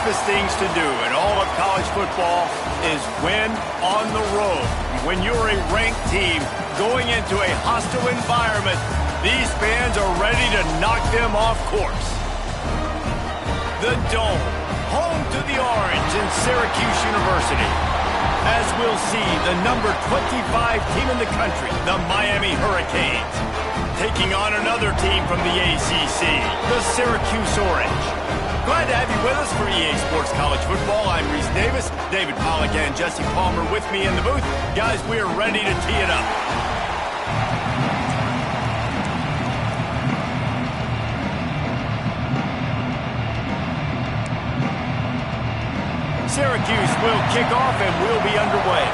toughest things to do in all of college football is win on the road. When you're a ranked team going into a hostile environment, these fans are ready to knock them off course. The Dome, home to the Orange in Syracuse University. As we'll see, the number 25 team in the country, the Miami Hurricanes, taking on another team from the ACC, the Syracuse Orange. Glad to have you with us for EA Sports College Football. I'm Reese Davis, David Pollack and Jesse Palmer with me in the booth. Guys, we are ready to tee it up. Syracuse will kick off and we'll be underway.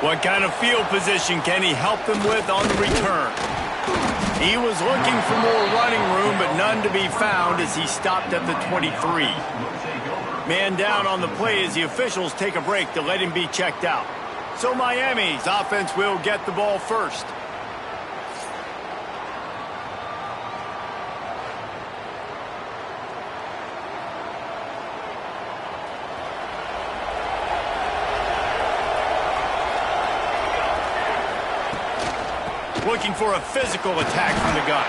What kind of field position can he help them with on the return? He was looking for more running room, but none to be found as he stopped at the 23. Man down on the play as the officials take a break to let him be checked out. So Miami's offense will get the ball first. Looking for a physical attack from the gun.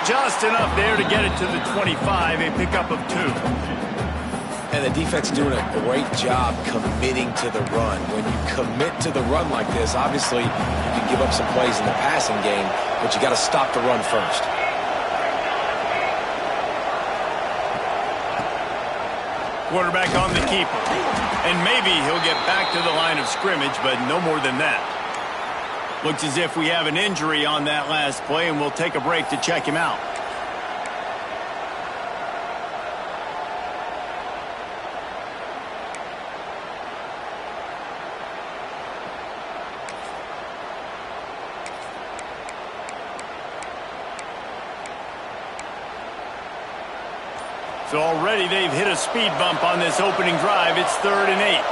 Just enough there to get it to the 25, a pickup of 2. And the defense doing a great job committing to the run. When you commit to the run like this, obviously you can give up some plays in the passing game, but you got to stop the run first. Quarterback on the keeper. And maybe he'll get back to the line of scrimmage, but no more than that. Looks as if we have an injury on that last play, and we'll take a break to check him out. So already they've hit a speed bump on this opening drive. It's 3rd and 8.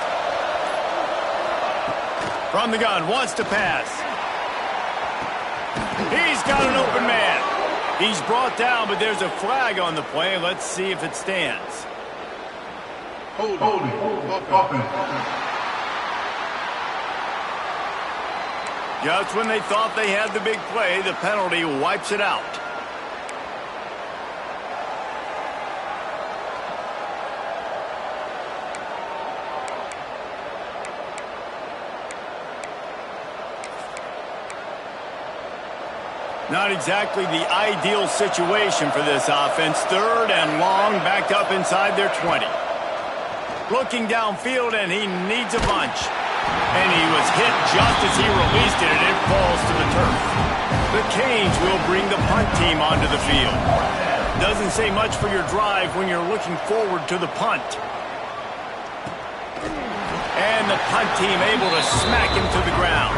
From the gun, wants to pass. He's got an open man. He's brought down, but there's a flag on the play. Let's see if it stands. Hold. Just when they thought they had the big play, the penalty wipes it out. Not exactly the ideal situation for this offense. 3rd and long, backed up inside their 20. Looking downfield, and he needs a bunch. And he was hit just as he released it, and it falls to the turf. The Canes will bring the punt team onto the field. Doesn't say much for your drive when you're looking forward to the punt. And the punt team able to smack him to the ground.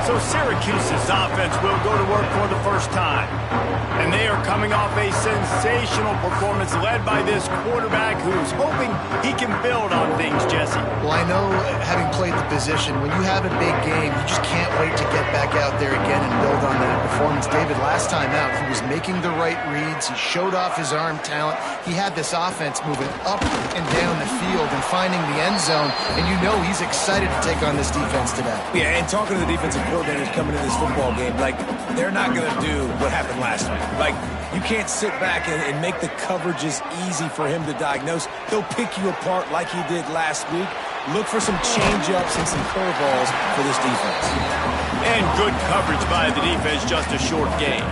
So Syracuse's offense will go to work for the first time. And they are coming off a sensational performance led by this quarterback who's hoping he can build on things, Jesse. Well, I know, having played the position, when you have a big game, you just can't wait to get back out there again and build on that performance. David, last time out, he was making the right reads. He showed off his arm talent. He had this offense moving up and down the field and finding the end zone. And you know he's excited to take on this defense today. Yeah, and talking to the defensive coordinators coming into this football game, like, they're not going to do what happened last week. Like, you can't sit back and make the coverages easy for him to diagnose. He'll pick you apart like he did last week. Look for some change-ups and some curveballs for this defense. And good coverage by the defense, just a short gain.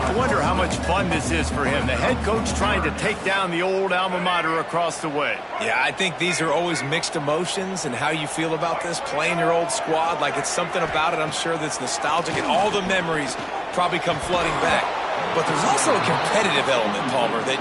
I wonder how much fun this is for him. The head coach trying to take down the old alma mater across the way. Yeah, I think these are always mixed emotions and how you feel about this, playing your old squad. Like, it's something about it, I'm sure, that's nostalgic, and all the memories probably come flooding back. But there's also a competitive element, Palmer, that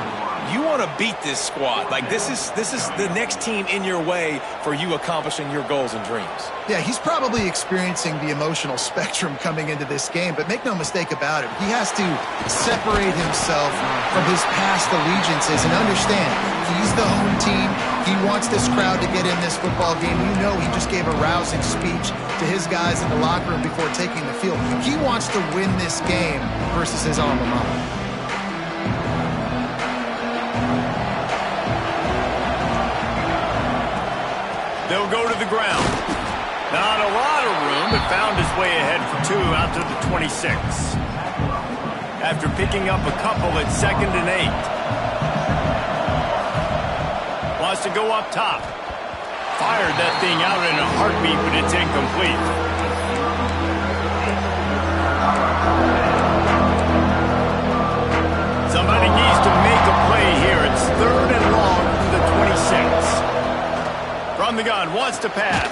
you want to beat this squad. Like, this is the next team in your way for you accomplishing your goals and dreams. Yeah, he's probably experiencing the emotional spectrum coming into this game, but make no mistake about it, he has to separate himself from his past allegiances and understand he's the home team. He wants this crowd to get in this football game. You know, he just gave a rousing speech to his guys in the locker room before taking the field. He wants to win this game versus his alma mater. They'll go to the ground. Not a lot of room, but found his way ahead for 2 out to the 26. After picking up a couple at 2nd and 8. Wants to go up top. Fired that thing out in a heartbeat, but it's incomplete. Somebody needs to make a play here. It's 3rd and long from the 26. From the gun, wants to pass.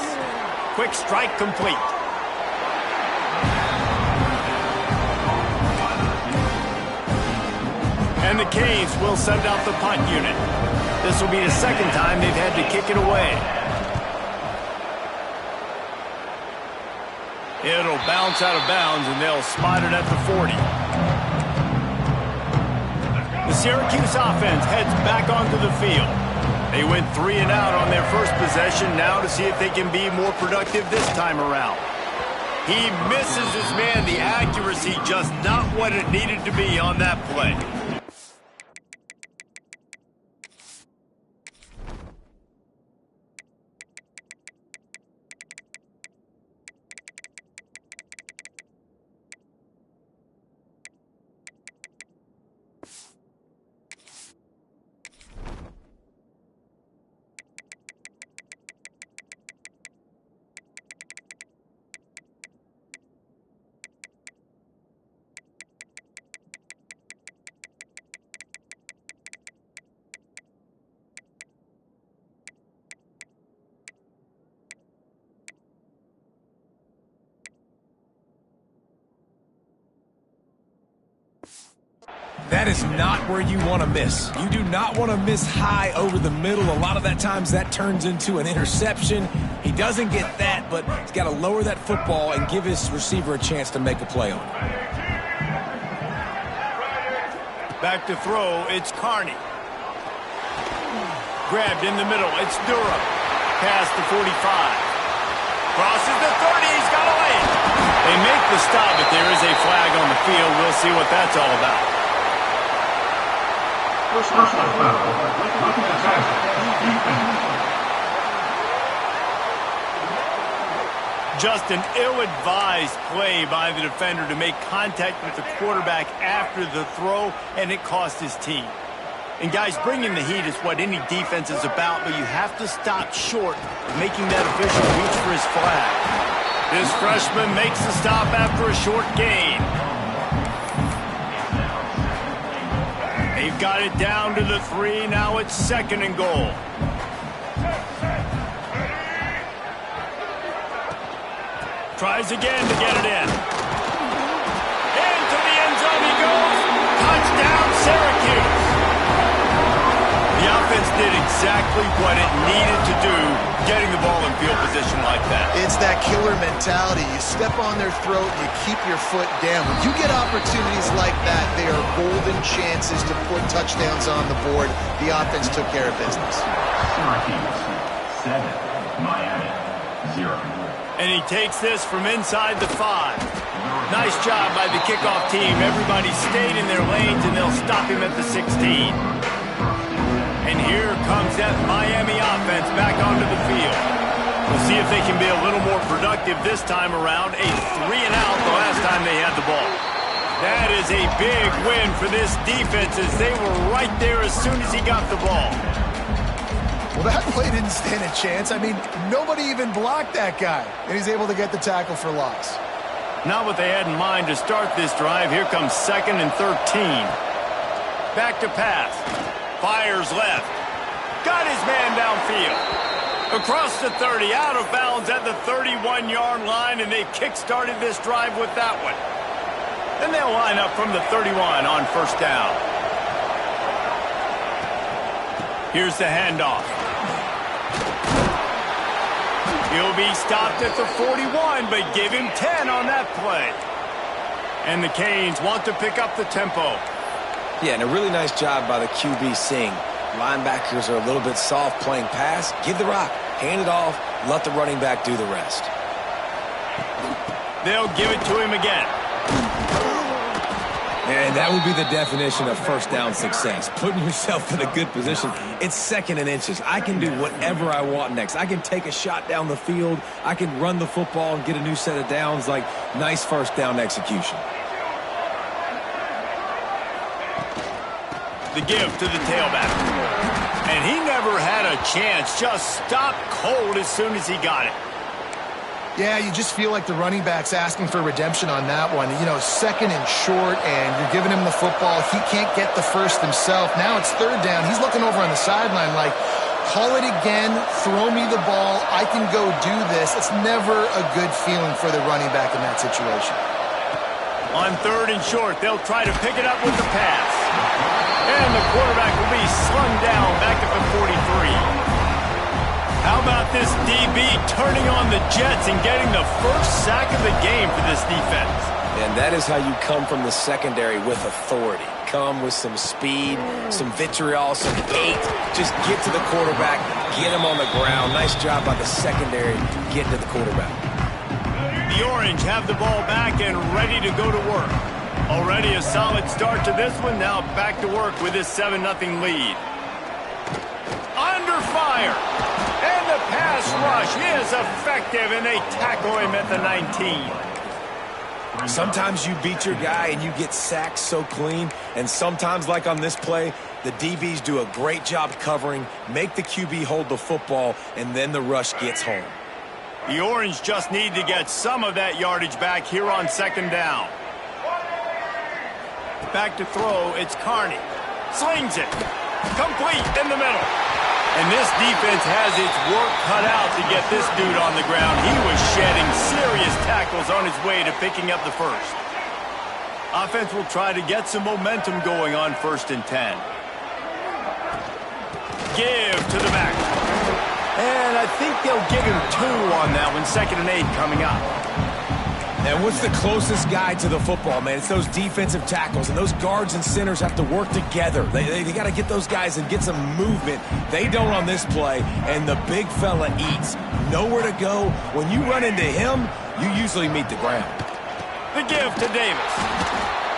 Quick strike complete. And the Canes will send out the punt unit. This will be the 2nd time they've had to kick it away. It'll bounce out of bounds, and they'll spot it at the 40. The Syracuse offense heads back onto the field. They went 3 and out on their first possession, now to see if they can be more productive this time around. He misses his man. The accuracy just not what it needed to be on that play. That is not where you want to miss. You do not want to miss high over the middle. A lot of that times that turns into an interception. He doesn't get that, but he's got to lower that football and give his receiver a chance to make a play on it. Back to throw, it's Carney. Grabbed in the middle, it's Durham. Past the 45. Crosses the 30, he's got a lane. They make the stop, but there is a flag on the field. We'll see what that's all about. Just an ill-advised play by the defender to make contact with the quarterback after the throw, and it cost his team. And guys, bringing the heat is what any defense is about, but you have to stop short of making that official reach for his flag. This freshman makes the stop after a short gain. They've got it down to the 3. Now it's 2nd and goal. Tries again to get it in. Into the end zone he goes. Touchdown, Syracuse. The offense did exactly what it needed to do, getting the ball in field position like that. It's that killer mentality. You step on their throat, you keep your foot down. When you get opportunities like that, they are golden chances to put touchdowns on the board. The offense took care of business. Syracuse 7, Miami 0. And he takes this from inside the 5. Nice job by the kickoff team. Everybody stayed in their lanes, and they'll stop him at the 16. And here comes that Miami offense back onto the field. We'll see if they can be a little more productive this time around. A 3 and out the last time they had the ball. That is a big win for this defense, as they were right there as soon as he got the ball. Well, that play didn't stand a chance. I mean, nobody even blocked that guy, and he's able to get the tackle for loss. Not what they had in mind to start this drive. Here comes 2nd and 13. Back to pass. Fires left. Got his man downfield. Across the 30, out of bounds at the 31-yard line, and they kick-started this drive with that one. Then they'll line up from the 31 on 1st down. Here's the handoff. He'll be stopped at the 41, but give him 10 on that play. And the Canes want to pick up the tempo. Yeah, and a really nice job by the QB seeing linebackers are a little bit soft playing pass. Give the rock, hand it off, let the running back do the rest. They'll give it to him again. And that would be the definition of first down success, putting yourself in a good position. It's 2nd and inches. I can do whatever I want next. I can take a shot down the field. I can run the football and get a new set of downs. Like, nice first down execution. The give to the tailback. And he never had a chance. Just stopped cold as soon as he got it. Yeah, you just feel like the running back's asking for redemption on that one. You know, 2nd and short, and you're giving him the football. He can't get the first himself. Now it's 3rd down. He's looking over on the sideline like, call it again, throw me the ball, I can go do this. It's never a good feeling for the running back in that situation. On 3rd and short, they'll try to pick it up with the pass. And the quarterback will be slung down back at the 43. How about this DB turning on the Jets and getting the first sack of the game for this defense? And that is how you come from the secondary with authority. Come with some speed, some vitriol, some hate. Just get to the quarterback, get him on the ground. Nice job by the secondary getting to the quarterback. The Orange have the ball back and ready to go to work. Already a solid start to this one. Now back to work with this 7-0 lead. Under fire. And the pass rush is effective, and they tackle him at the 19. Sometimes you beat your guy and you get sacked so clean, and sometimes, like on this play, the DBs do a great job covering, make the QB hold the football, and then the rush gets home. The Orange just need to get some of that yardage back here on 2nd down. Back to throw, it's Carney. Slings it. Complete in the middle. And this defense has its work cut out to get this dude on the ground. He was shedding serious tackles on his way to picking up the first. Offense will try to get some momentum going on 1st and 10. Give to the back. And I think they'll give him 2 on that one. 2nd and 8 coming up. And what's the closest guy to the football, man? It's those defensive tackles, and those guards and centers have to work together. They got to get those guys and get some movement. They don't on this play, and the big fella eats. Nowhere to go. When you run into him, you usually meet the ground. The give to Davis.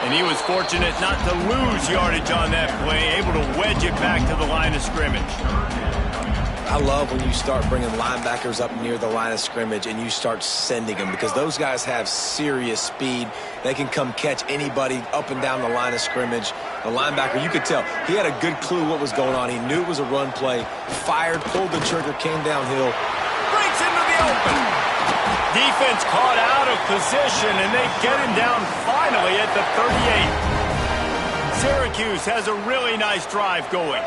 And he was fortunate not to lose yardage on that play, able to wedge it back to the line of scrimmage. I love when you start bringing linebackers up near the line of scrimmage and you start sending them, because those guys have serious speed. They can come catch anybody up and down the line of scrimmage. The linebacker, you could tell, he had a good clue what was going on. He knew it was a run play, fired, pulled the trigger, came downhill. Breaks into the open. Defense caught out of position, and they get him down finally at the 38. Syracuse has a really nice drive going.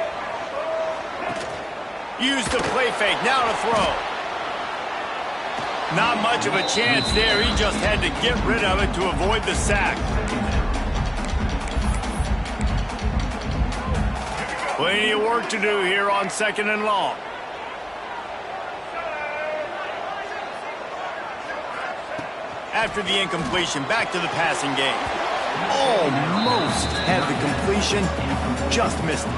Use the play fake, now to throw. Not much of a chance there. He just had to get rid of it to avoid the sack. Plenty of work to do here on 2nd and long. After the incompletion, back to the passing game. Almost had the completion, just missed it.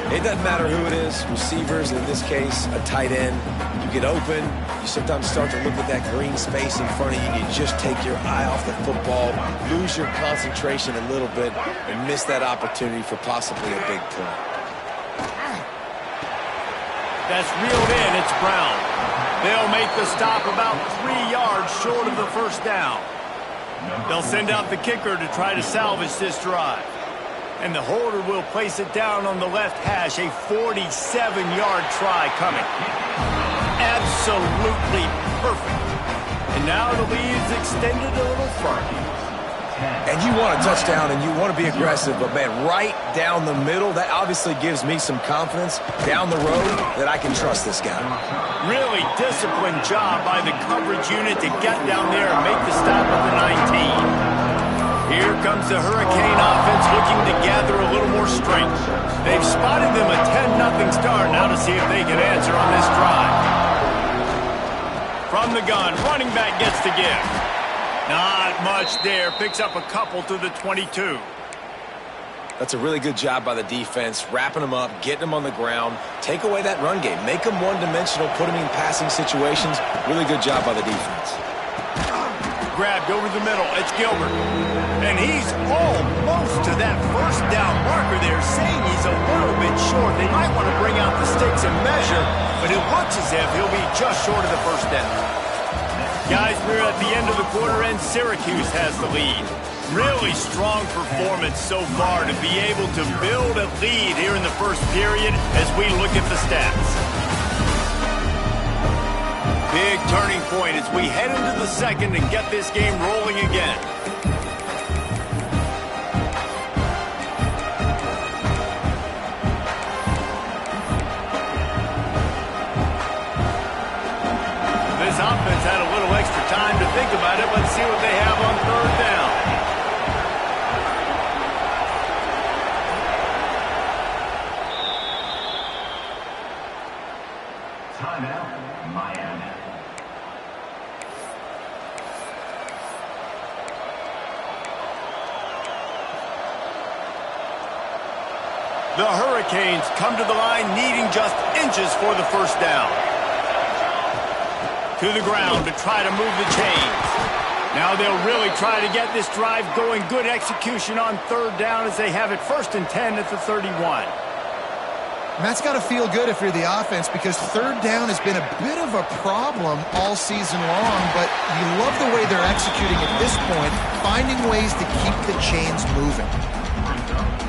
It doesn't matter who it is, receivers, in this case, a tight end. You get open, you sometimes start to look at that green space in front of you, and you just take your eye off the football, lose your concentration a little bit, and miss that opportunity for possibly a big play. That's reeled in, it's Brown. They'll make the stop about 3 yards short of the first down. They'll send out the kicker to try to salvage this drive. And the holder will place it down on the left hash. A 47-yard try coming. Absolutely perfect. And now the lead's extended a little further. And you want a touchdown and you want to be aggressive, but man, right down the middle, that obviously gives me some confidence down the road that I can trust this guy. Really disciplined job by the coverage unit to get down there and make the stop at the 19. Here comes the Hurricane offense looking to gather a little more strength. They've spotted them a 10-0 start. Now to see if they can answer on this drive. From the gun, running back gets the give. Not much there. Picks up a couple to the 22. That's a really good job by the defense, wrapping them up, getting them on the ground. Take away that run game. Make them one-dimensional, put them in passing situations. Really good job by the defense. Grabbed over the middle. It's Gilbert. And he's almost to that first down marker there, saying he's a little bit short. They might want to bring out the sticks and measure, but it looks as if he'll be just short of the first down. Guys, we're at the end of the quarter, and Syracuse has the lead. Really strong performance so far to be able to build a lead here in the first period as we look at the stats. Big turning point as we head into the second and get this game rolling again. This offense had a little extra time to think about it. Let's see what they have on third down. Timeout, Miami. The Hurricanes come to the line needing just inches for the first down. To the ground to try to move the chains. Now they'll really try to get this drive going. Good execution on third down as they have it 1st and 10 at the 31. And that's got to feel good if you're the offense, because third down has been a bit of a problem all season long, but you love the way they're executing at this point, finding ways to keep the chains moving.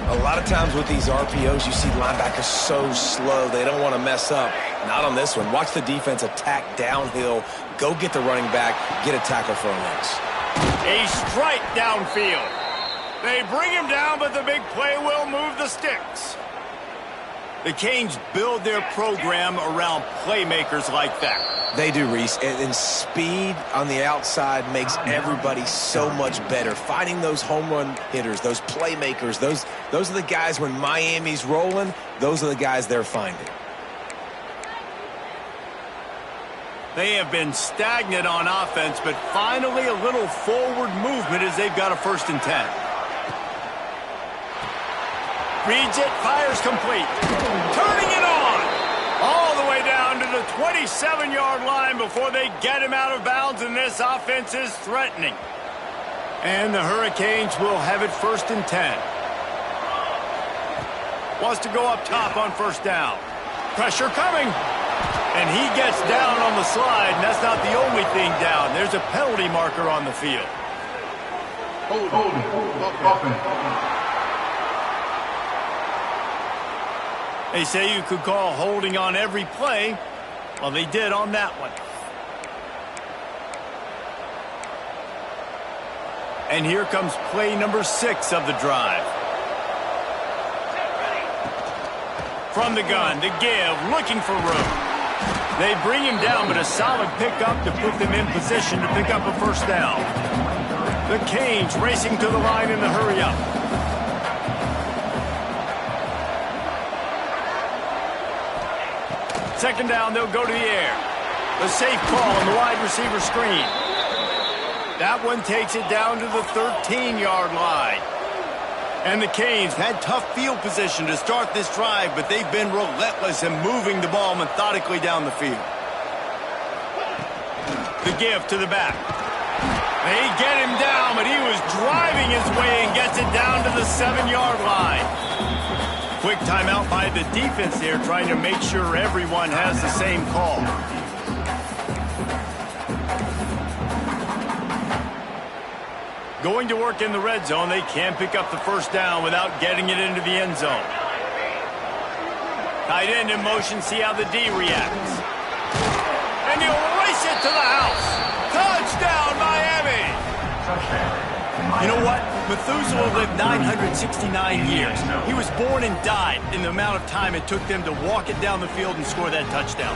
A lot of times with these RPOs, you see linebackers so slow, they don't want to mess up. Not on this one. Watch the defense attack downhill, go get the running back, get a tackle for a loss. A strike downfield. They bring him down, but the big play will move the sticks. The Canes build their program around playmakers like that. They do, Reese, and speed on the outside makes everybody so much better. Finding those home run hitters, those playmakers, those are the guys when Miami's rolling, those are the guys they're finding. They have been stagnant on offense, but finally a little forward movement as they've got a 1st and 10. Reads it, fires complete. Turning it on. All the way down to the 27-yard line before they get him out of bounds, and this offense is threatening. And the Hurricanes will have it 1st and 10. Wants to go up top on first down. Pressure coming. And he gets down on the slide, and that's not the only thing down. There's a penalty marker on the field. Hold it. They say you could call holding on every play. Well, they did on that one. And here comes play number 6 of the drive. From the gun, the give, looking for room. They bring him down, but a solid pickup to put them in position to pick up a first down. The Canes racing to the line in the hurry-up. Second down, they'll go to the air. The safe call on the wide receiver screen. That one takes it down to the 13-yard line. And the Canes had tough field position to start this drive, but they've been relentless in moving the ball methodically down the field. The give to the back. They get him down, but he was driving his way and gets it down to the 7-yard line. Quick timeout by the defense there, trying to make sure everyone has the same call. Going to work in the red zone, they can't pick up the first down without getting it into the end zone. Tight end in motion, see how the D reacts. And he'll race it to the house. Touchdown, Miami! Touchdown, Miami. You know what? Methuselah lived 969 years. He was born and died in the amount of time it took them to walk it down the field and score that touchdown.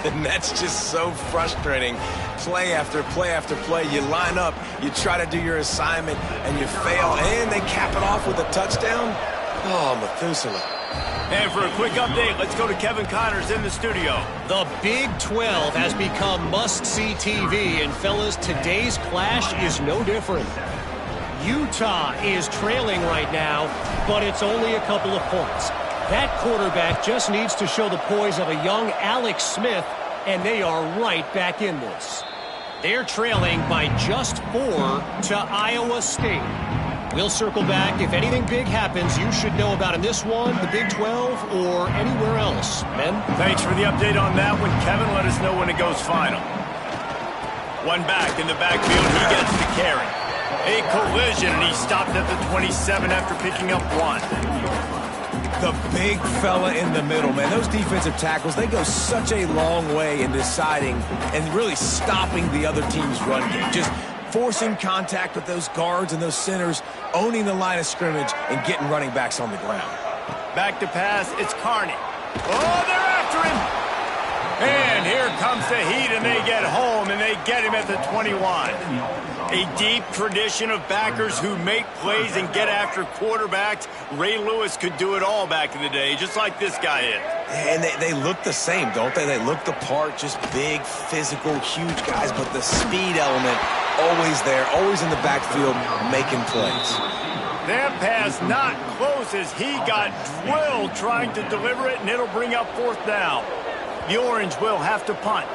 And that's just so frustrating. Play after play after play. You line up, you try to do your assignment, and you fail, and they cap it off with a touchdown? Oh, Methuselah. And for a quick update, let's go to Kevin Connors in the studio. The Big 12 has become must-see TV, and fellas, today's clash is no different. Utah is trailing right now, but it's only a couple of points. That quarterback just needs to show the poise of a young Alex Smith, and they are right back in this. They're trailing by just 4 to Iowa State. We'll circle back. If anything big happens, you should know about in this one, the Big 12, or anywhere else. Ben? Thanks for the update on that one, Kevin. Let us know when it goes final. One back in the backfield. He gets the carry. A collision, and he stopped at the 27 after picking up 1. The big fella in the middle, man. Those defensive tackles, they go such a long way in deciding and really stopping the other team's run game. Just forcing contact with those guards and those centers, owning the line of scrimmage, and getting running backs on the ground. Back to pass, it's Carney. Oh, they're after him! And here comes the heat, and they get home, and they get him at the 21. A deep tradition of backers who make plays and get after quarterbacks. Ray Lewis could do it all back in the day, just like this guy is. And they look the same, don't they? They look the part, just big, physical, huge guys, but the speed element always there, always in the backfield, making plays. That pass not close as he got drilled trying to deliver it, and it'll bring up 4th down. The Orange will have to punt.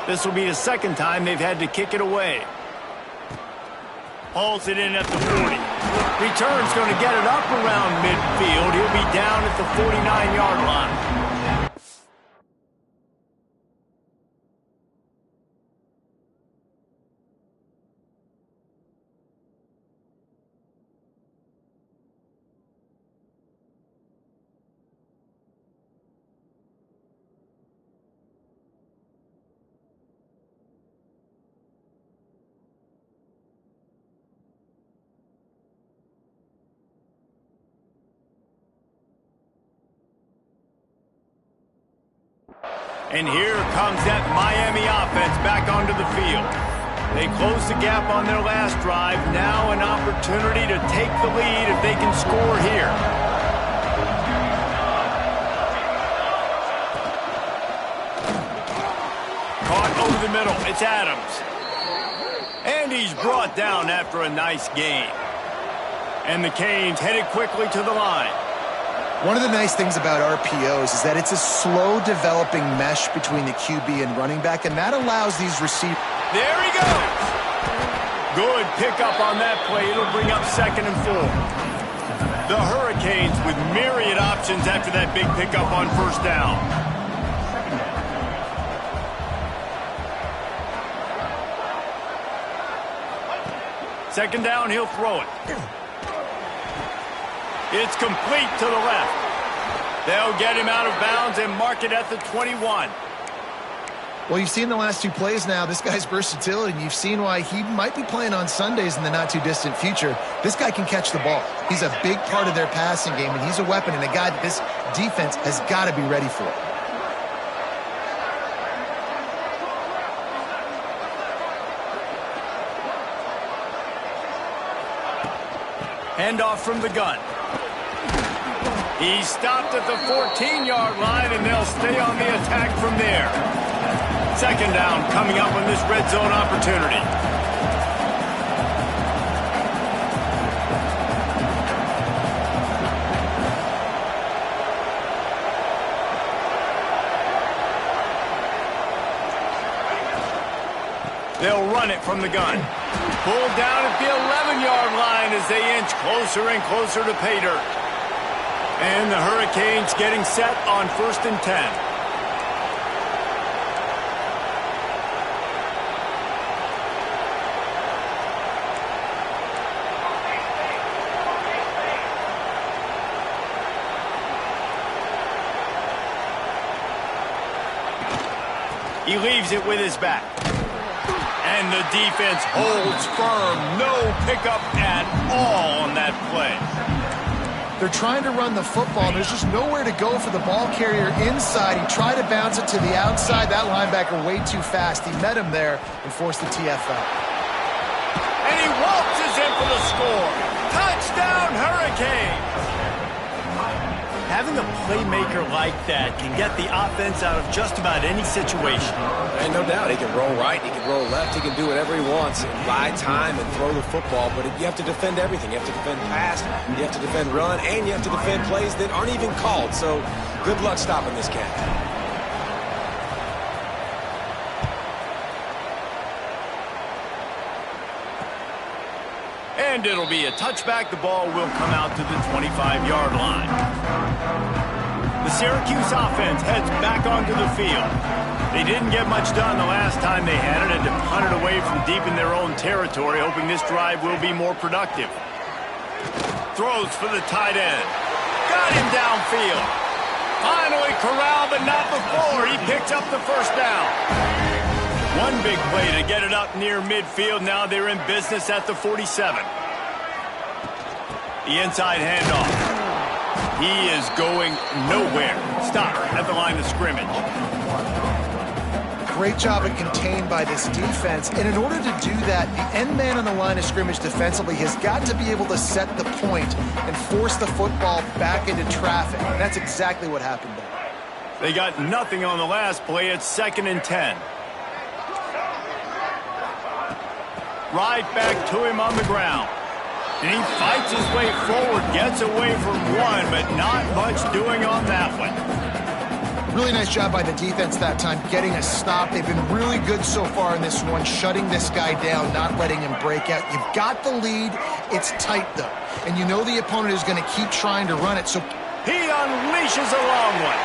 This will be the second time they've had to kick it away. Hauls it in at the 40. Return's going to get it up around midfield. He'll be down at the 49-yard line. And here comes that Miami offense back onto the field. They closed the gap on their last drive. Now an opportunity to take the lead if they can score here. Caught over the middle. It's Adams. And he's brought down after a nice gain. And the Canes headed quickly to the line. One of the nice things about RPOs is that it's a slow-developing mesh between the QB and running back, and that allows these receivers... There he goes! Good pickup on that play. It'll bring up 2nd and 4. The Hurricanes with myriad options after that big pickup on 1st down. Second down, he'll throw it. It's complete to the left. They'll get him out of bounds and mark it at the 21. Well, you've seen the last 2 plays now. This guy's versatility, and you've seen why he might be playing on Sundays in the not-too-distant future. This guy can catch the ball. He's a big part of their passing game, and he's a weapon and a guy that this defense has got to be ready for. Handoff from the gun. He stopped at the 14-yard line, and they'll stay on the attack from there. Second down coming up on this red zone opportunity. They'll run it from the gun. Pulled down at the 11-yard line as they inch closer and closer to pay dirt. And the Hurricanes getting set on 1st and 10. He leaves it with his back. And the defense holds firm. No pickup at all on that play. They're trying to run the football, and there's just nowhere to go for the ball carrier inside. He tried to bounce it to the outside. That linebacker way too fast. He met him there and forced the TFL. And he waltzes in for the score. Touchdown, Hurricanes! Having a playmaker like that can get the offense out of just about any situation. And no doubt, he can roll right, he can roll left, he can do whatever he wants and buy time and throw the football. But you have to defend everything. You have to defend pass, you have to defend run, and you have to defend plays that aren't even called. So good luck stopping this cat. And it'll be a touchback. The ball will come out to the 25-yard line. The Syracuse offense heads back onto the field. They didn't get much done the last time they had it, and to punt it away from deep in their own territory, hoping this drive will be more productive. Throws for the tight end. Got him downfield. Finally corralled, but not before. He picks up the first down. One big play to get it up near midfield. Now they're in business at the 47. The inside handoff. He is going nowhere. Stop at the line of scrimmage. Great job of contained by this defense. And in order to do that, the end man on the line of scrimmage defensively has got to be able to set the point and force the football back into traffic. And that's exactly what happened there. They got nothing on the last play. It's 2nd and 10. Right back to him on the ground. And he fights his way forward, gets away from one, but not much doing on that one. Really nice job by the defense that time, getting a stop. They've been really good so far in this one, shutting this guy down, not letting him break out. You've got the lead. It's tight, though. And you know the opponent is going to keep trying to run it, so... He unleashes a long one.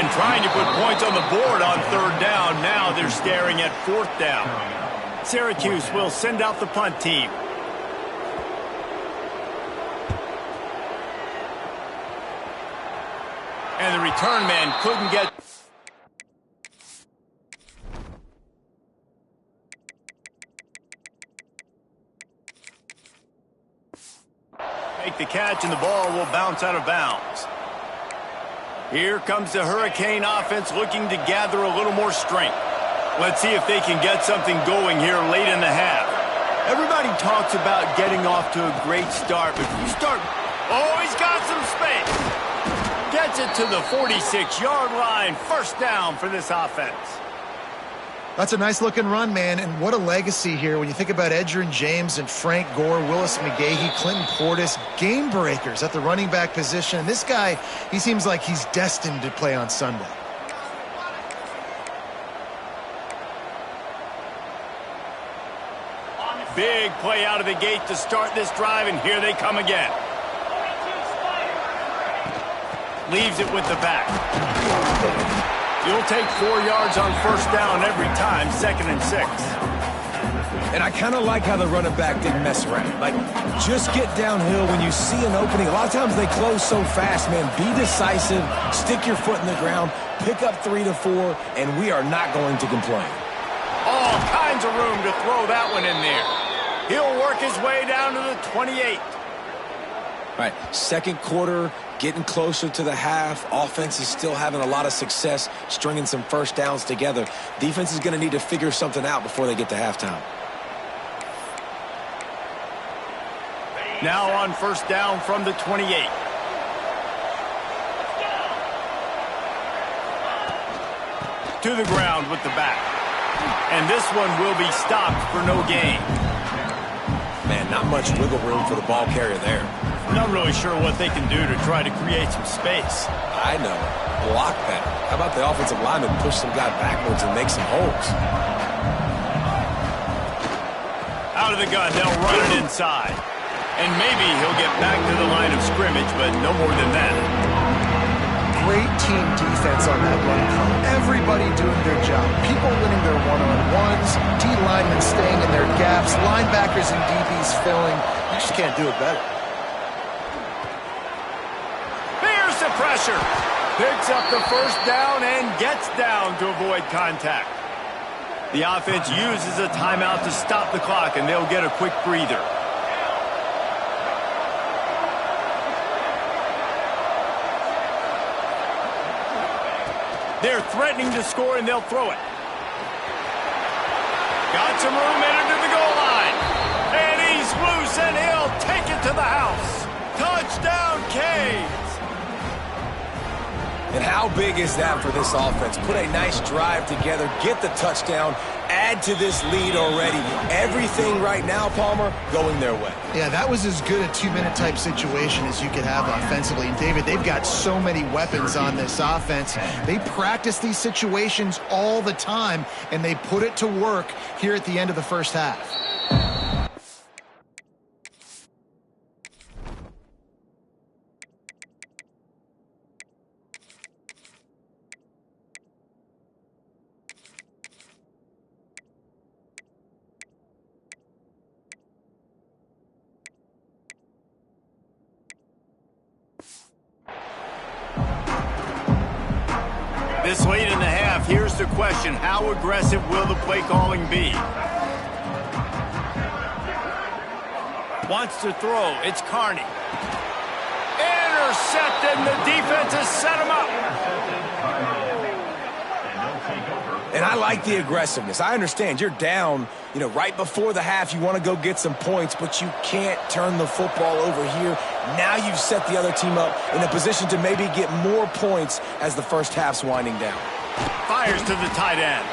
And trying to put points on the board on 3rd down. Now they're staring at 4th down. Syracuse will send out the punt team. And the return man couldn't get... Make the catch, and the ball will bounce out of bounds. Here comes the Hurricane offense looking to gather a little more strength. Let's see if they can get something going here late in the half. Everybody talks about getting off to a great start, but if you start... Oh, he's got some space. Gets it to the 46-yard line. 1st down for this offense. That's a nice-looking run, man, and what a legacy here when you think about Edgerrin James and Frank Gore, Willis McGahee, Clinton Portis, game breakers at the running back position. And this guy, he seems like he's destined to play on Sunday. Big play out of the gate to start this drive, and here they come again. Leaves it with the back. You'll take 4 yards on 1st down every time, 2nd and 6. And I kind of like how the running back didn't mess around. Like, just get downhill when you see an opening. A lot of times they close so fast, man. Be decisive, stick your foot in the ground, pick up 3 to 4, and we are not going to complain. All kinds of room to throw that one in there. He'll work his way down to the 28. All right, 2nd quarter, getting closer to the half. Offense is still having a lot of success stringing some 1st downs together. Defense is going to need to figure something out before they get to halftime. Now on 1st down from the 28. To the ground with the back. And this one will be stopped for no gain. Man, not much wiggle room for the ball carrier there. Not really sure what they can do to try to create some space. I know. Block better. How about the offensive lineman push some guy backwards and make some holes? Out of the gun, they'll run it inside. And maybe he'll get back to the line of scrimmage, but no more than that. Great team defense on that run play. Everybody doing their job. People winning their one-on-ones, D-linemen staying in their gaps, linebackers and DBs filling. You just can't do it better. There's the pressure. Picks up the 1st down and gets down to avoid contact. The offense uses a timeout to stop the clock, and they'll get a quick breather. They're threatening to score, and they'll throw it. Got some room into the goal line. And he's loose, and he'll take it to the house. Touchdown, Canes. And how big is that for this offense? Put a nice drive together, get the touchdown, add to this lead already. Everything right now, Palmer, going their way. Yeah, that was as good a 2-minute type situation as you could have offensively. And, David, they've got so many weapons on this offense. They practice these situations all the time, and they put it to work here at the end of the first half. This late in the half, here's the question. How aggressive will the play calling be? Wants to throw. It's Carney. Intercepted, and the defense has set him up. And I like the aggressiveness. I understand you're down, right before the half. You want to go get some points, but you can't turn the football over here. Now you've set the other team up in a position to maybe get more points as the first half's winding down. Fires to the tight end.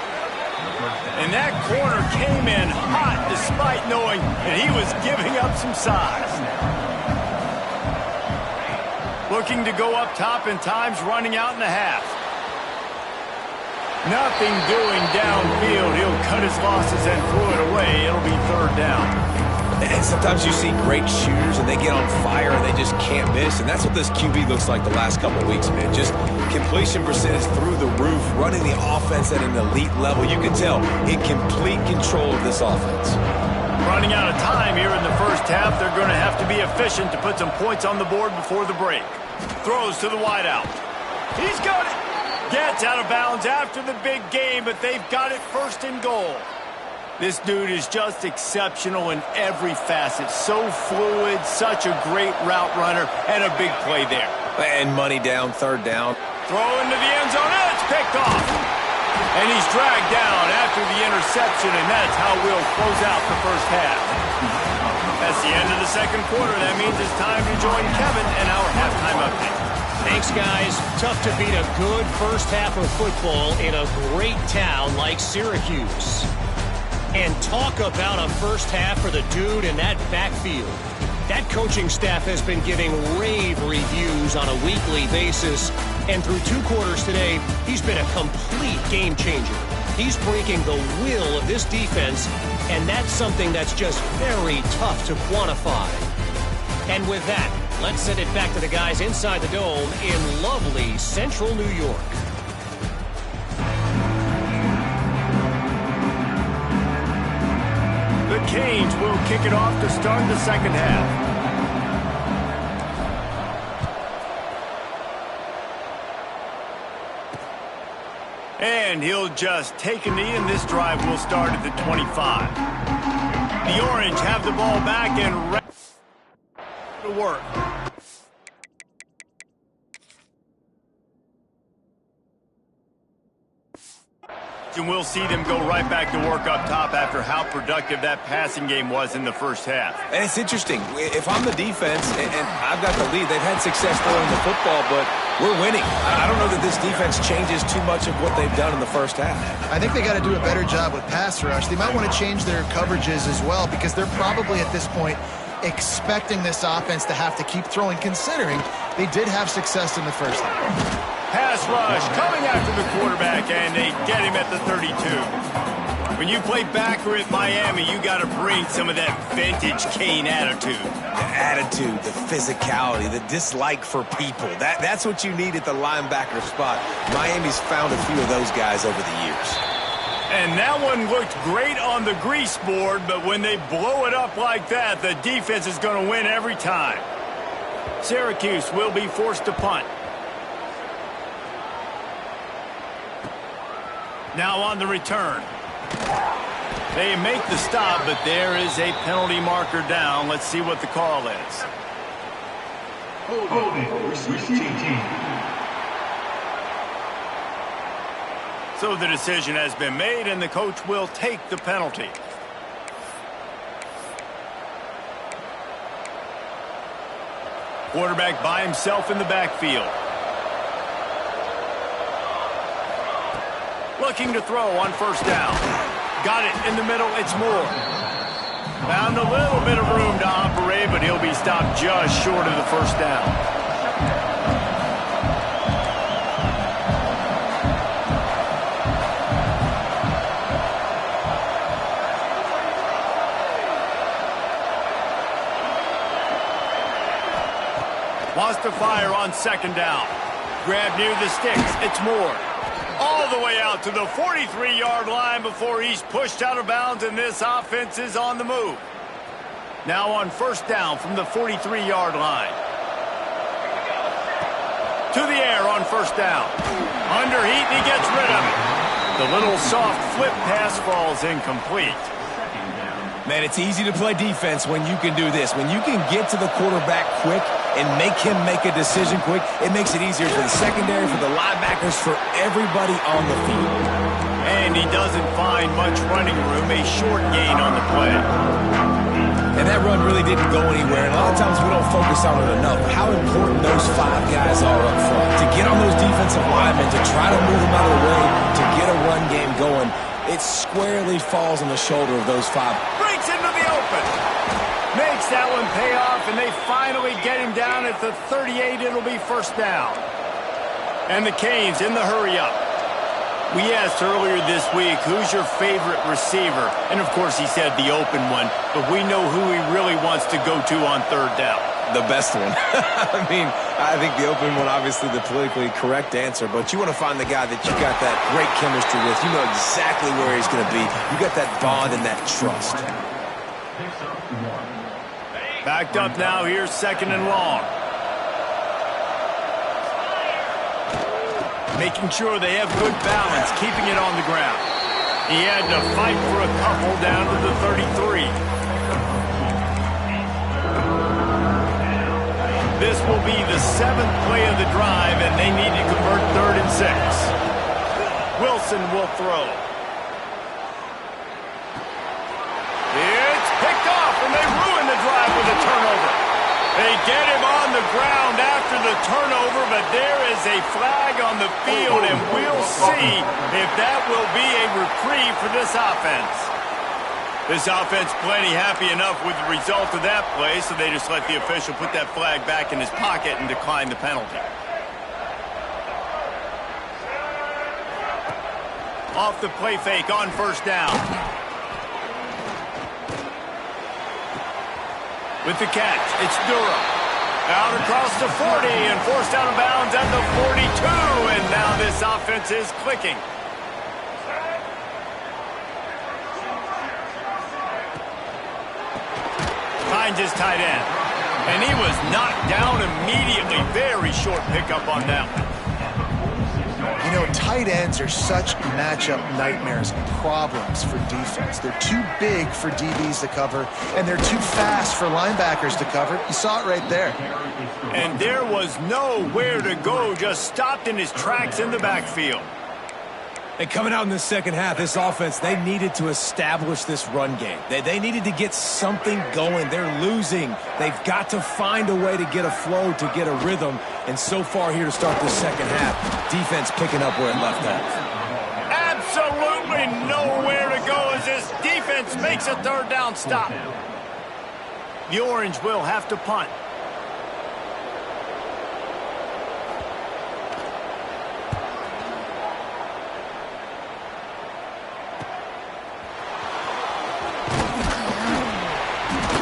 And that corner came in hot despite knowing that he was giving up some size. Looking to go up top, and time's running out in the half. Nothing doing downfield. He'll cut his losses and throw it away. It'll be third down. And sometimes you see great shooters, and they get on fire, and they just can't miss. And that's what this QB looks like the last couple of weeks, man. Just completion percentage through the roof, running the offense at an elite level. You can tell in complete control of this offense. Running out of time here in the first half. They're going to have to be efficient to put some points on the board before the break. Throws to the wideout. He's got it. Gets out of bounds after the big game, but they've got it first and goal. This dude is just exceptional in every facet. So fluid, such a great route runner, and a big play there. And money down, third down. Throw into the end zone, and it's picked off. And he's dragged down after the interception, and that's how we'll close out the first half. That's the end of the second quarter. That means it's time to join Kevin and our halftime update. Thanks, guys. Tough to beat a good first half of football in a great town like Syracuse. And talk about a first half for the dude in that backfield. That coaching staff has been giving rave reviews on a weekly basis. And through 2 quarters today, he's been a complete game changer. He's breaking the will of this defense, and that's something that's just very tough to quantify. And with that, let's send it back to the guys inside the dome in lovely central New York. The Canes will kick it off to start the second half. And he'll just take a knee, and this drive will start at the 25. The Orange have the ball back and ready to work. And we'll see them go right back to work up top after how productive that passing game was in the first half. And it's interesting. If I'm the defense and I've got the lead, they've had success throwing the football, but we're winning. I don't know that this defense changes too much of what they've done in the first half. I think they got to do a better job with pass rush. They might want to change their coverages as well, because they're probably at this point expecting this offense to have to keep throwing, considering they did have success in the first half. Pass rush coming after the quarterback, and they get him at the 32. When you play backer at Miami, you got to bring some of that vintage Cane attitude. The attitude, the physicality, the dislike for people. That's what you need at the linebacker spot. Miami's found a few of those guys over the years. And that one looked great on the grease board, but when they blow it up like that, the defense is going to win every time. Syracuse will be forced to punt. Now on the return. They make the stop, but there is a penalty marker down. Let's see what the call is. Holding. Receiving team. So the decision has been made, and the coach will take the penalty. Quarterback by himself in the backfield. Looking to throw on first down. Got it in the middle. It's Moore. Found a little bit of room to operate, but he'll be stopped just short of the first down. Wants to fire on second down. Grab near the sticks. It's Moore. All the way out to the 43-yard line before he's pushed out of bounds, and this offense is on the move. Now on first down from the 43-yard line. To the air on first down. Under heat, and he gets rid of it. The little soft flip pass falls incomplete. Man, it's easy to play defense when you can do this. When you can get to the quarterback quick and make him make a decision quick, it makes it easier for the secondary, for the linebackers, for everybody on the field. And he doesn't find much running room, a short gain on the play. And that run really didn't go anywhere, and a lot of times we don't focus on it enough. How important those five guys are up front. To get on those defensive linemen, to try to move them out of the way, to get a run game going, it squarely falls on the shoulder of those five. Breaks into the open. Makes that one pay off, and they finally get him down at the 38. It'll be first down. And the Canes in the hurry-up. We asked earlier this week, who's your favorite receiver? And, of course, he said the open one, but we know who he really wants to go to on third down. The best one. I mean, I think the open one, obviously the politically correct answer, but you want to find the guy that you got that great chemistry with. You know exactly where he's going to be. You got that bond and that trust. Backed up now, here's second and long. Making sure they have good balance, keeping it on the ground. He had to fight for a couple down to the 33. This will be the 7th play of the drive, and they need to convert 3rd and 6. Wilson will throw. It's picked off, and they ruin the drive with a turnover. They get him on the ground after the turnover, but there is a flag on the field, and we'll see if that will be a reprieve for this offense. This offense plenty happy enough with the result of that play, so they just let the official put that flag back in his pocket and decline the penalty. Off the play fake on first down. With the catch, it's Durham. Out across the 40 and forced out of bounds at the 42, and now this offense is clicking. Finds his tight end. And he was knocked down immediately. Very short pickup on that one. You know, tight ends are such matchup nightmares and problems for defense. They're too big for DBs to cover, and they're too fast for linebackers to cover. You saw it right there. And there was nowhere to go, just stopped in his tracks in the backfield. And coming out in the second half, this offense, they needed to establish this run game. They needed to get something going. They're losing. They've got to find a way to get a flow, to get a rhythm. And so far here to start the second half, defense picking up where it left off. Absolutely nowhere to go as this defense makes a third down stop. The Orange will have to punt.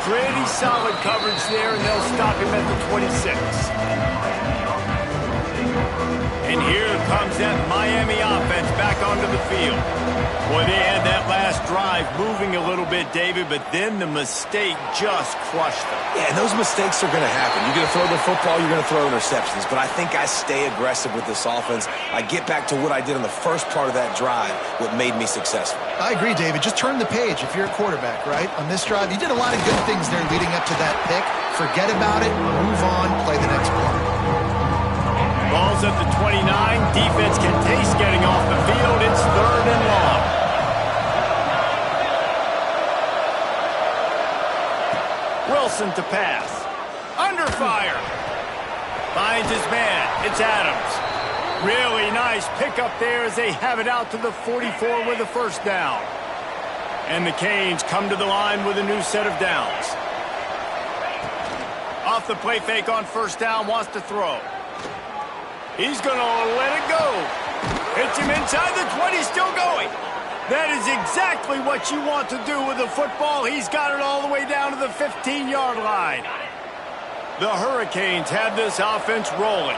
Pretty solid coverage there, and they'll stop him at the 26. And here comes that Miami offense back onto the field. Boy, they had that last drive moving a little bit, David, but then the mistake just crushed them. Yeah, and those mistakes are going to happen. You're going to throw the football, you're going to throw interceptions. But I think I stay aggressive with this offense. I get back to what I did on the first part of that drive, what made me successful. I agree, David. Just turn the page if you're a quarterback, right? On this drive, you did a lot of good things there leading up to that pick. Forget about it, move on, play the next play. Ball's at the 29. Defense can taste getting off the field. It's 3rd and long. Wilson to pass. Under fire. Finds his man. It's Adams. Really nice pickup there as they have it out to the 44 with a first down. And the Canes come to the line with a new set of downs. Off the play fake on first down, wants to throw. He's going to let it go. Hits him inside the 20, still going. That is exactly what you want to do with the football. He's got it all the way down to the 15-yard line. The Hurricanes have this offense rolling.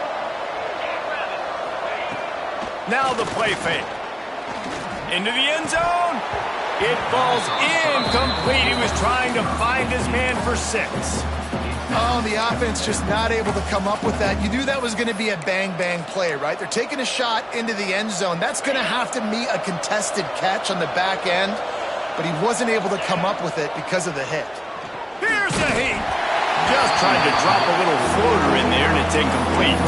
Now the play fake. Into the end zone. It falls incomplete. He was trying to find his man for 6. Oh, the offense just not able to come up with that. You knew that was going to be a bang-bang play, right? They're taking a shot into the end zone. That's going to have to meet a contested catch on the back end, but he wasn't able to come up with it because of the hit. Here's the heat. Just tried to drop a little floater in there, and it's incomplete.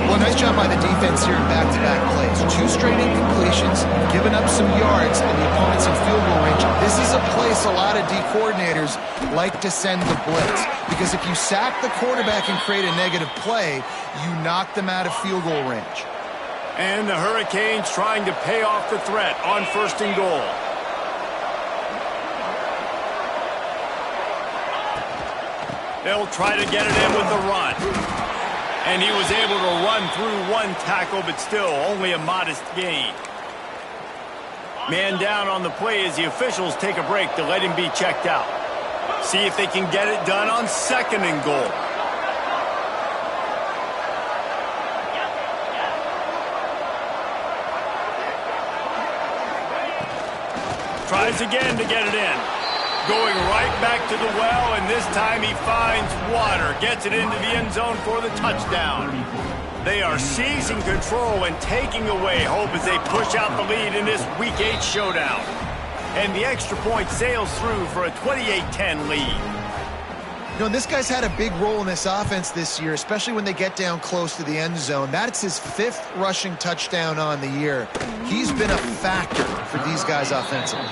Well, nice job by the defense here in back-to-back plays. 2 straight incompletions, giving up some yards, and the opponent's in field goal range. This is a place a lot of D coordinators like to send the blitz, because if you sack the quarterback and create a negative play, you knock them out of field goal range. And the Hurricanes trying to pay off the threat on 1st and goal. They'll try to get it in with the run. And he was able to run through 1 tackle, but still only a modest gain. Man down on the play as the officials take a break to let him be checked out. See if they can get it done on 2nd and goal. Tries again to get it in. Going right back to the well, and this time he finds water. Gets it into the end zone for the touchdown. They are seizing control and taking away hope as they push out the lead in this Week 8 showdown. And the extra point sails through for a 28-10 lead. You know, this guy's had a big role in this offense this year, especially when they get down close to the end zone. That's his 5th rushing touchdown on the year. He's been a factor for these guys offensively.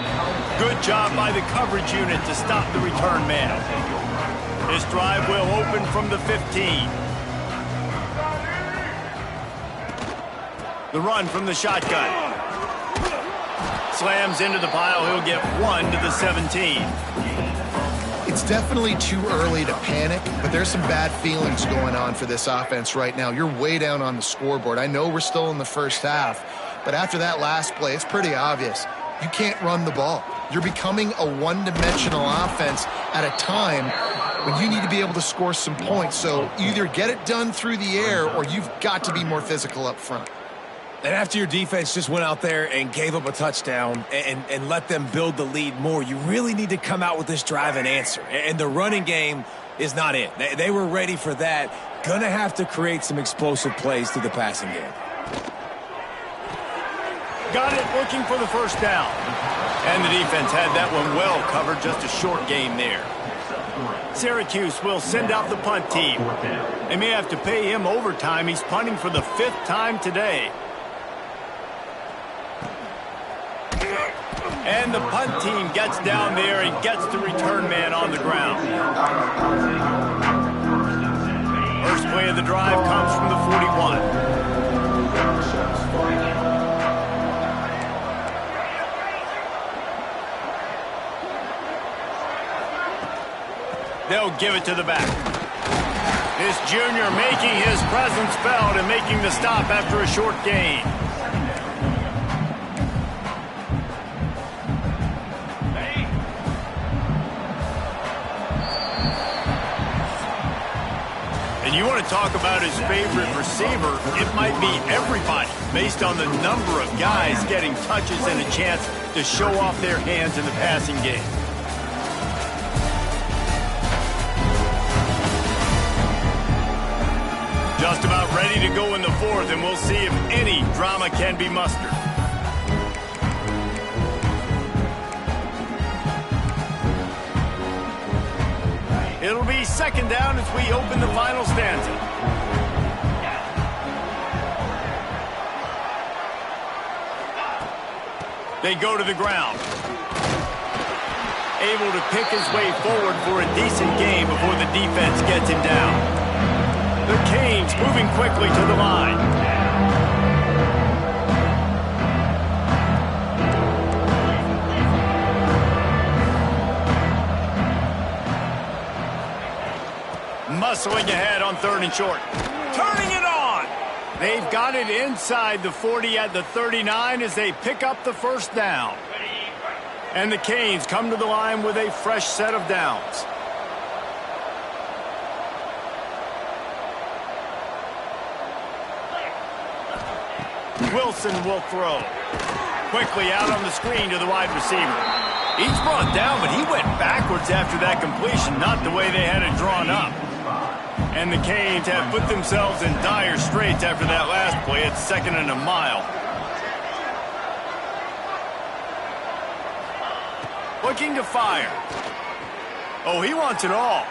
Good job by the coverage unit to stop the return man. This drive will open from the 15. The run from the shotgun. Slams into the pile. He'll get 1 to the 17. It's definitely too early to panic, but there's some bad feelings going on for this offense right now. You're way down on the scoreboard. I know we're still in the first half, but after that last play, it's pretty obvious. You can't run the ball. You're becoming a one-dimensional offense at a time when you need to be able to score some points. So either get it done through the air or you've got to be more physical up front. And after your defense just went out there and gave up a touchdown and let them build the lead more, you really need to come out with this drive and answer. And the running game is not it. They were ready for that. Gonna have to create some explosive plays through the passing game. Got it, looking for the first down. And the defense had that one well covered, just a short game there. Syracuse will send out the punt team. They may have to pay him overtime. He's punting for the 5th time today. And the punt team gets down there and gets the return man on the ground. First play of the drive comes from the 41. They'll give it to the back. This junior making his presence felt and making the stop after a short gain. And you want to talk about his favorite receiver, it might be everybody, based on the number of guys getting touches and a chance to show off their hands in the passing game. Just about ready to go in the fourth, and we'll see if any drama can be mustered. It'll be second down as we open the final stanza. They go to the ground. Able to pick his way forward for a decent gain before the defense gets him down. The Canes moving quickly to the line. Muscling ahead on 3rd and short. Turning it on. They've got it inside the 40 at the 39 as they pick up the first down. And the Canes come to the line with a fresh set of downs. Wilson will throw. Quickly out on the screen to the wide receiver. He's brought down, but he went backwards after that completion, not the way they had it drawn up. And the Canes have put themselves in dire straits after that last play. It's 2nd and a mile. Looking to fire. Oh, he wants it all.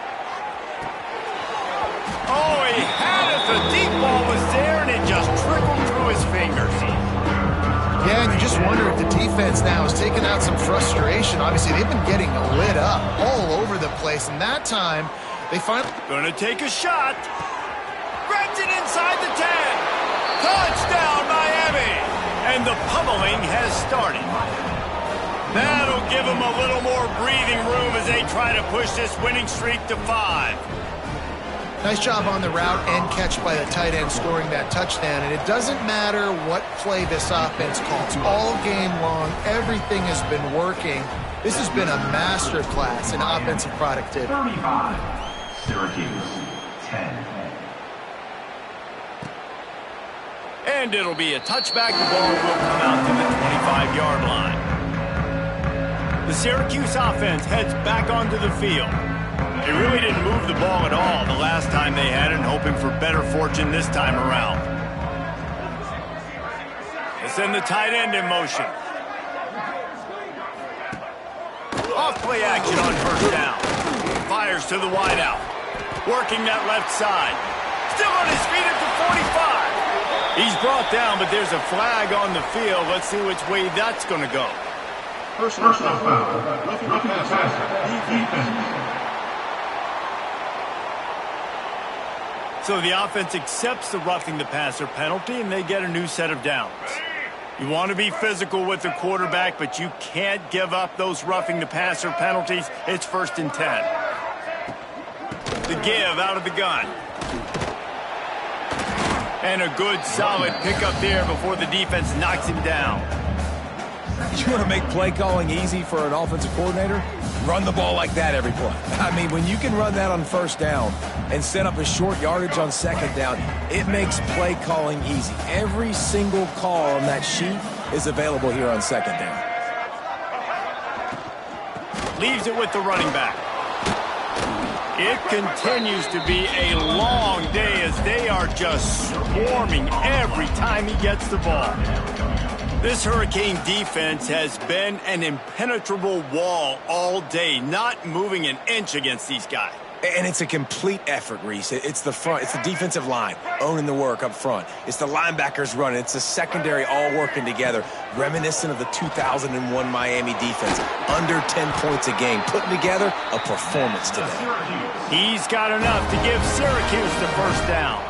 Oh, he had it. The deep ball was there, and it just trickled through his fingers. Yeah, and you just wonder if the defense now has taken out some frustration. Obviously, they've been getting lit up all over the place, and that time they finally... Gonna take a shot. Grabs it inside the 10. Touchdown, Miami. And the pummeling has started. That'll give them a little more breathing room as they try to push this winning streak to 5. Nice job on the route and catch by the tight end scoring that touchdown. And it doesn't matter what play this offense calls. All game long, everything has been working. This has been a master class in offensive productivity. 35, Syracuse, 10. And it'll be a touchback. The ball will come out to the 25-yard line. The Syracuse offense heads back onto the field. They really didn't move the ball at all the last time they had it, hoping for better fortune this time around. They send the tight end in motion. Off play action on 1st down. Fires to the wideout. Working that left side. Still on his feet at the 45. He's brought down, but there's a flag on the field. Let's see which way that's going to go. Personal foul. Roughing the passer. Defense. So the offense accepts the roughing the passer penalty, and they get a new set of downs. You want to be physical with the quarterback, but you can't give up those roughing the passer penalties. It's 1st and 10. The give out of the gun. And a good solid pickup there before the defense knocks him down. You want to make play calling easy for an offensive coordinator? Run the ball like that every play. I mean, when you can run that on 1st down and set up a short yardage on 2nd down, it makes play calling easy. Every single call on that sheet is available here on 2nd down. Leaves it with the running back. It continues to be a long day as they are just swarming every time he gets the ball. This Hurricane defense has been an impenetrable wall all day, not moving an inch against these guys. And it's a complete effort, Reese. It's the front. It's the defensive line owning the work up front. It's the linebackers running. It's the secondary all working together, reminiscent of the 2001 Miami defense. Under 10 points a game, putting together a performance today. He's got enough to give Syracuse the 1st down.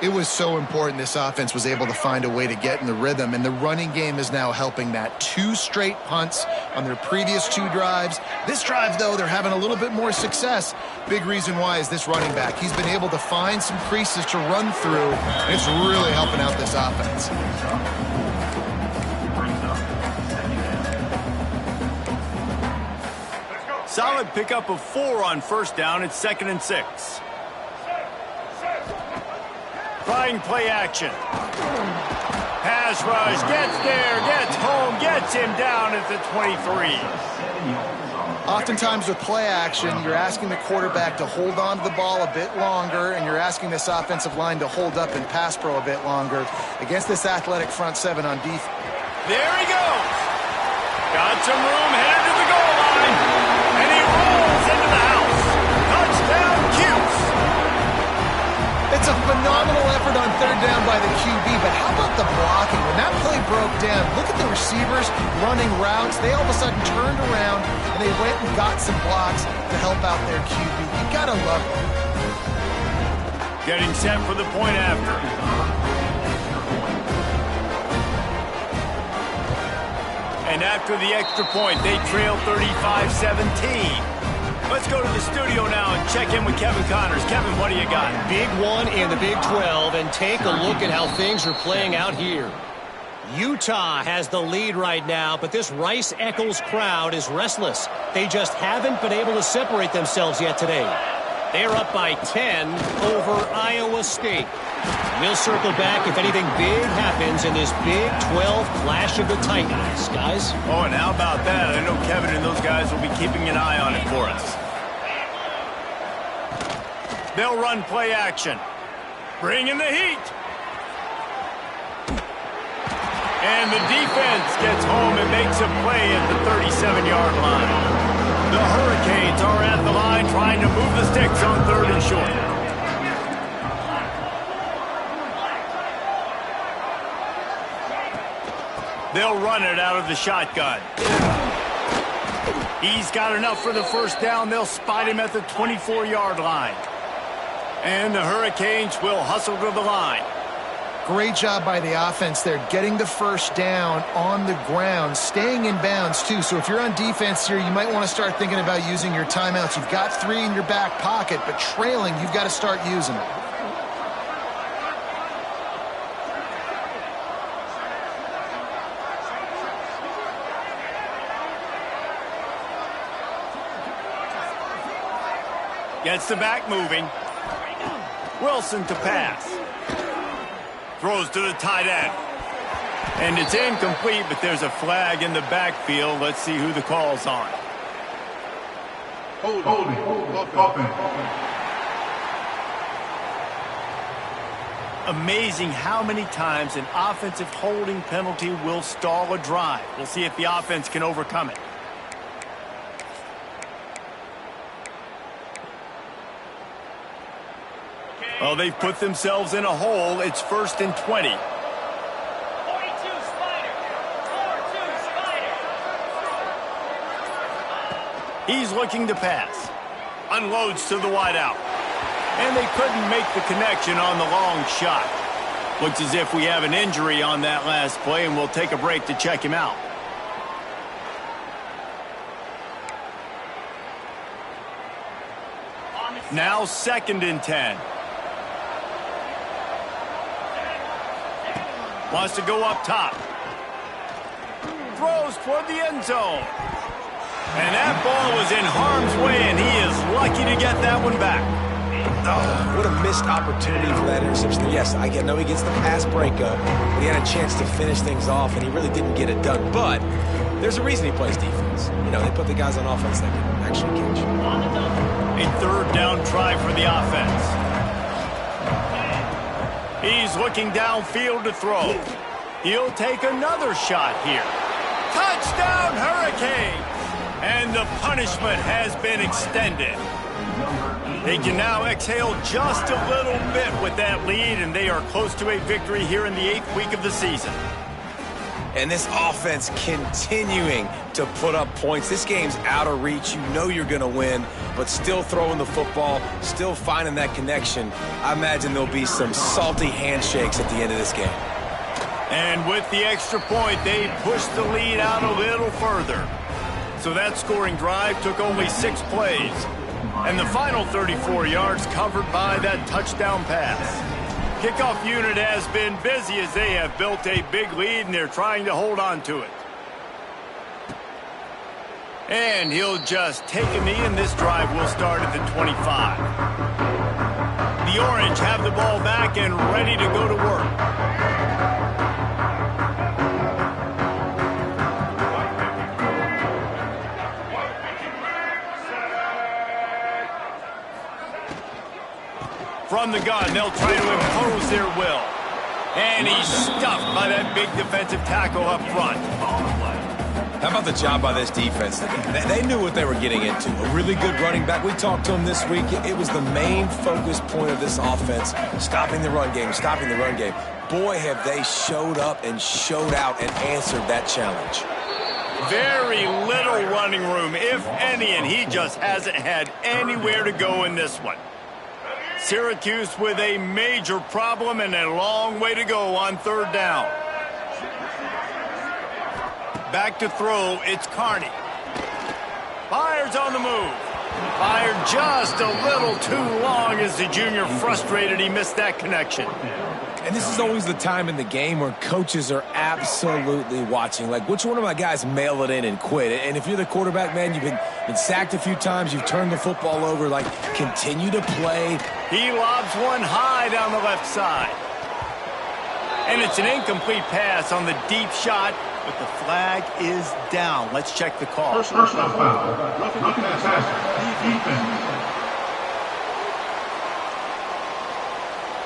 It was so important this offense was able to find a way to get in the rhythm, and the running game is now helping that. 2 straight punts on their previous 2 drives. This drive, though, they're having a little bit more success. Big reason why is this running back. He's been able to find some creases to run through, and it's really helping out this offense. Solid pickup of 4 on 1st down. It's 2nd and 6. trying play action. Pass rush, gets there, gets home, gets him down at the 23. Oftentimes with play action, you're asking the quarterback to hold on to the ball a bit longer, and you're asking this offensive line to hold up in pass pro a bit longer against this athletic front seven on defense. There he goes. Got some room, headed to the goal line, and he rolls into the house. Touchdown, Cuse. It's a phenomenal effort on third down by the QB, but how about the blocking? When that play broke down, look at the receivers running routes. They all of a sudden turned around, and they went and got some blocks to help out their QB. You gotta love it. Getting set for the point after. And after the extra point, they trail 35-17. Let's go to the studio now and check in with Kevin Connors. Kevin, what do you got? Big one in the Big 12, and take a look at how things are playing out here. Utah has the lead right now, but this Rice-Eccles crowd is restless. They just haven't been able to separate themselves yet today. They're up by 10 over Iowa State. We'll circle back if anything big happens in this Big 12 Clash of the Titans, guys. Oh, and how about that? I know Kevin and those guys will be keeping an eye on it for us. They'll run play action. Bring in the heat. And the defense gets home and makes a play at the 37-yard line. The Hurricanes are at the line trying to move the sticks on third and short. They'll run it out of the shotgun. He's got enough for the first down. They'll spot him at the 24-yard line. And the Hurricanes will hustle to the line. Great job by the offense there, getting the first down on the ground, staying in bounds too. So if you're on defense here, you might want to start thinking about using your timeouts. You've got 3 in your back pocket, but trailing, you've got to start using them. Gets the back moving. Wilson to pass. Throws to the tight end. And it's incomplete, but there's a flag in the backfield. Let's see who the call's on. Holding. Amazing how many times an offensive holding penalty will stall a drive. We'll see if the offense can overcome it. Well, they've put themselves in a hole. It's 1st and 20. 42 Spider. 4-2 Spider. He's looking to pass. Unloads to the wideout. And they couldn't make the connection on the long shot. Looks as if we have an injury on that last play, and we'll take a break to check him out. Now 2nd and 10. Wants to go up top. Throws toward the end zone. And that ball was in harm's way, and he is lucky to get that one back. Oh, what a missed opportunity for that interception. Yes, I know he gets the pass breakup, but he had a chance to finish things off, and he really didn't get it done. But there's a reason he plays defense. You know, they put the guys on offense that can actually catch. A 3rd down try for the offense. He's looking downfield to throw. He'll take another shot here. Touchdown, Hurricanes! And the punishment has been extended. They can now exhale just a little bit with that lead, and they are close to a victory here in the 8th week of the season. And this offense continuing to put up points. This game's out of reach. You know you're going to win, but still throwing the football, still finding that connection. I imagine there'll be some salty handshakes at the end of this game. And with the extra point, they pushed the lead out a little further. So that scoring drive took only 6 plays. And the final 34 yards covered by that touchdown pass. Kickoff unit has been busy as they have built a big lead, and they're trying to hold on to it. And he'll just take a knee, and this drive will start at the 25. The Orange have the ball back and ready to go to work. From the gun, they'll try to impose their will. And he's stuffed by that big defensive tackle up front. How about the job by this defense? They knew what they were getting into. A really good running back. We talked to him this week. It was the main focus point of this offense, stopping the run game, stopping the run game. Boy, have they showed up and showed out and answered that challenge. Very little running room, if any, and he just hasn't had anywhere to go in this one. Syracuse with a major problem and a long way to go on third down. Back to throw, it's Carney. Fires on the move. Fired just a little too long as the junior frustrated he missed that connection. And this is always the time in the game where coaches are absolutely watching. Like, which one of my guys mail it in and quit? And if you're the quarterback, man, you've been sacked a few times, you've turned the football over, like, continue to play. He lobs one high down the left side. And it's an incomplete pass on the deep shot, but the flag is down. Let's check the call. Personal foul. Roughing the passer. Defense.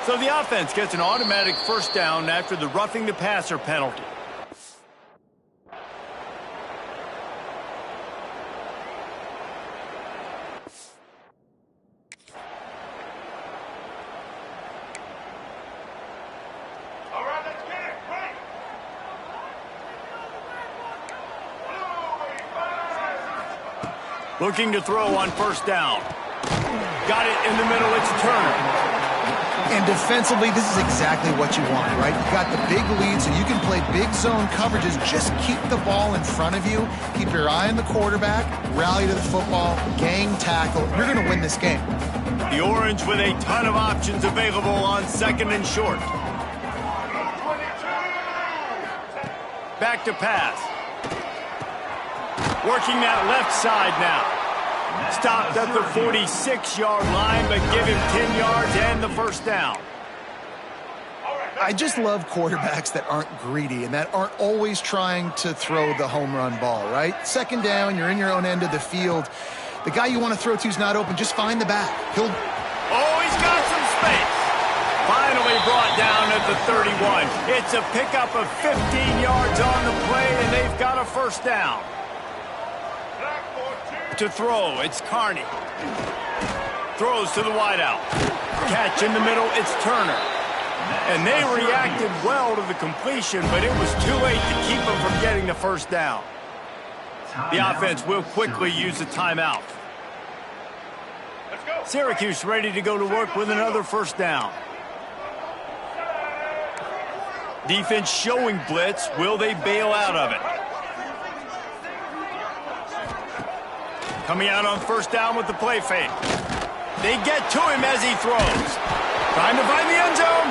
So the offense gets an automatic first down after the roughing the passer penalty. All right, let's get it. Ready. Looking to throw on first down. Got it in the middle, it's Turner. And defensively, this is exactly what you want, right? You got the big lead, so you can play big zone coverages. Just keep the ball in front of you. Keep your eye on the quarterback. Rally to the football. Gang tackle. You're going to win this game. The Orange with a ton of options available on second and short. Back to pass. Working that left side now. Stopped at the 46-yard line, but give him 10 yards and the first down. I just love quarterbacks that aren't greedy and that aren't always trying to throw the home run ball, right? Second down, you're in your own end of the field. The guy you want to throw to is not open. Just find the back. Oh, he's got some space. Finally brought down at the 31. It's a pickup of 15 yards on the play, and they've got a first down. To throw, it's Carney. Throws to the wideout. Catch in the middle, it's Turner. And they reacted well to the completion, but it was too late to keep them from getting the first down. The offense will quickly use the timeout. Syracuse ready to go to work with another first down. Defense showing blitz. Will they bail out of it? Coming out on first down with the play fake. They get to him as he throws. Trying to find the end zone.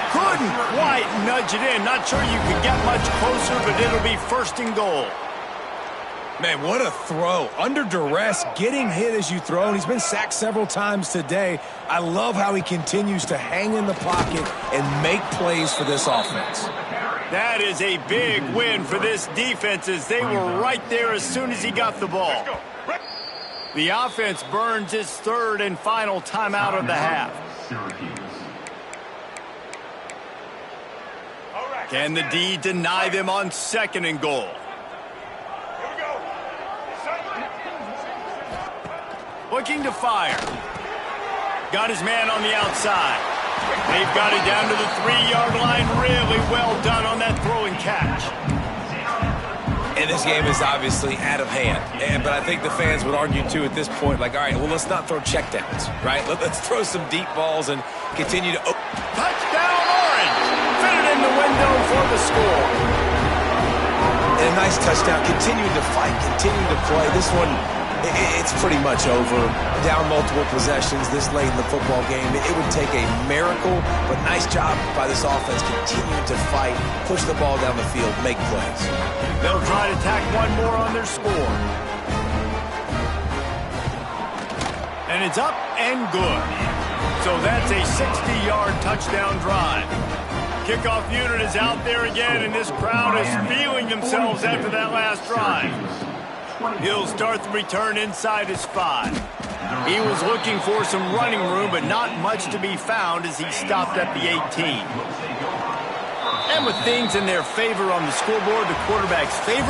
Couldn't quite nudge it in. Not sure you could get much closer, but it'll be first and goal. Man, what a throw. Under duress, getting hit as you throw, and he's been sacked several times today. I love how he continues to hang in the pocket and make plays for this offense. That is a big win for this defense as they were right there as soon as he got the ball. The offense burns its third and final timeout of the half. Can the D deny them on second and goal? Looking to fire. Got his man on the outside. They've got it down to the 3-yard line. Really well done on that throw and catch. And this game is obviously out of hand. But I think the fans would argue, too, at this point, like, all right, well, let's not throw checkdowns, right? Let's throw some deep balls and continue to... Touchdown, Orange! Fit it in the window for the score. And a nice touchdown. Continuing to fight, continuing to play. This one, it's pretty much over. Down multiple possessions this late in the football game. It would take a miracle, but nice job by this offense continuing to fight, push the ball down the field, make plays. They'll try to tack one more on their score. And it's up and good. So that's a 60-yard touchdown drive. Kickoff unit is out there again, and this crowd is feeling themselves after that last drive. He'll start the return inside his 5. He was looking for some running room, but not much to be found as he stopped at the 18. And with things in their favor on the scoreboard, the quarterback's favorite